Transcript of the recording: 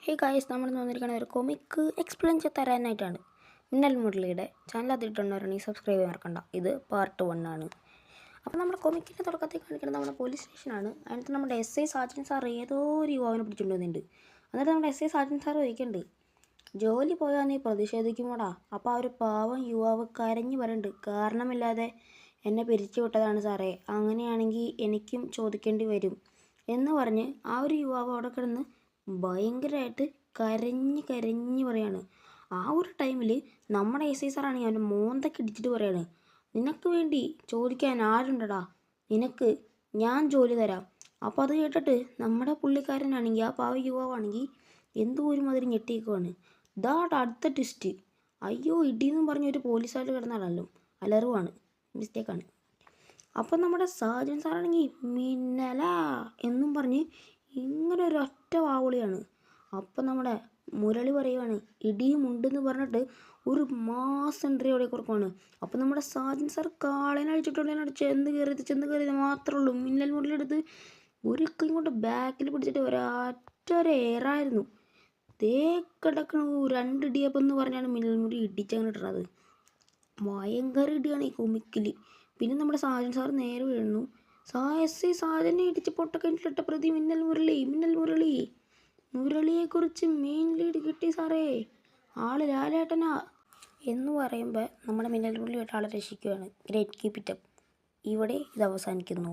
Hey guys, നമ്മൾ വന്നിരിക്കുന്ന ഒരു കൊമിക്ക് എക്സ്പ്ലെയിൻ തരാനായിട്ടാണ്. മിന്നൽ മുരളിയുടെ ചാനൽ അതിട്ടുള്ളവരാണെങ്കിൽ സബ്സ്ക്രൈബ് ചെയ്യാൻ മറക്കണ്ട. ഇത് പാർട്ട് 1 ആണ്. അപ്പോൾ നമ്മുടെ കൊമിക്കിൻ്റെ തുടക്കത്തിൽ കാണിക്കുന്നത് നമ്മുടെ പോലീസ് സ്റ്റേഷനാണ്. അതിനകത്ത് നമ്മുടെ എസ് ഐ സാജൻ സാർ ഏതോ ഒരു യുവാവിനെ പിടിച്ചുകൊണ്ട് വന്നിട്ടുണ്ട്. എന്നിട്ട് നമ്മുടെ എസ് ഐ സാജൻ സാർ ചോദിക്കുന്നുണ്ട്, ജോലി പോയാൽ നീ പ്രതിഷേധിക്കുമോടാ? അപ്പോൾ ആ ഒരു പാവം യുവാവ് കരഞ്ഞു പറയുന്നുണ്ട്, കാരണമില്ലാതെ എന്നെ പിരിച്ചു വിട്ടതാണ് സാറേ, അങ്ങനെയാണെങ്കിൽ എനിക്കും ചോദിക്കേണ്ടി വരും എന്ന് പറഞ്ഞ് ആ ഒരു യുവാവ് അവിടെ കിടന്ന് ഭയങ്കരമായിട്ട് കരഞ്ഞ് പറയാണ്. ആ ഒരു ടൈമിൽ നമ്മുടെ എസ് ഐ സാറാണെങ്കിൽ അവൻ്റെ മോന്തൊക്കെ ഇടിച്ചിട്ട് പറയാണ്, നിനക്ക് വേണ്ടി ചോദിക്കാൻ ആരുണ്ടടാ, നിനക്ക് ഞാൻ ജോലി തരാം. അപ്പോൾ അത് കേട്ടിട്ട് നമ്മുടെ പുള്ളിക്കാരനാണെങ്കിൽ, ആ പാവ യുവാവാണെങ്കിൽ എന്തോ ഒരു മാതിരി ഞെട്ടിയേക്കുവാണ്. ഇതാട്ട് അടുത്ത ട്വിസ്റ്റ്. അയ്യോ ഇടിയെന്നും പറഞ്ഞൊരു പോലീസുകാർ കിടന്നാണല്ലോ, അലറുവാണ്, മിസ്റ്റേക്കാണ്. അപ്പം നമ്മുടെ സാജൻ സാറാണെങ്കിൽ മിന്നലാ എന്നും പറഞ്ഞ് ഇങ്ങനെ ഒരൊറ്റ വാവുളിയാണ്. അപ്പം നമ്മുടെ മുരളി പറയുവാണ്, ഇടിയും ഉണ്ടെന്ന് പറഞ്ഞിട്ട് ഒരു മാസം എൻട്രിയോടെ കുറക്കുവാണ്. അപ്പം നമ്മുടെ സാജൻ സാർ കാളേനടിച്ചിട്ടുള്ളതിനോട് ചെന്ന് കയറിയത് മാത്രമേ ഉള്ളൂ. മിന്നൽ മുരളിയെടുത്ത് ഒരു കൈ കൊണ്ട് ബാക്കിൽ പിടിച്ചിട്ട് ഒരേറായിരുന്നു. തേ കിടക്കണ 2 ഇടിയപ്പം എന്ന് പറഞ്ഞാണ് മിന്നൽ മുരളി ഇടിച്ചങ്ങനെ ഇട്ടത്. ഭയങ്കര ഇടിയാണ് ഈ കൊമിക്കിൽ. പിന്നെ നമ്മുടെ സാജൻ സാർ നേരെ വീഴുന്നു. സാജനെ ഇടിച്ച് പൊട്ടക്കിട്ടിട്ട പ്രതി മിന്നൽ മുരളിയെക്കുറിച്ച് മെയിൻ ലീഡ് കിട്ടി സാറേ, ആള് ലാലേട്ടനാ എന്ന് പറയുമ്പോൾ നമ്മുടെ മിന്നൽ മുരളിയായിട്ട് ആളെ രക്ഷിക്കുകയാണ്. Great, keep it up. ഇവിടെ ഇത് അവസാനിക്കുന്നു.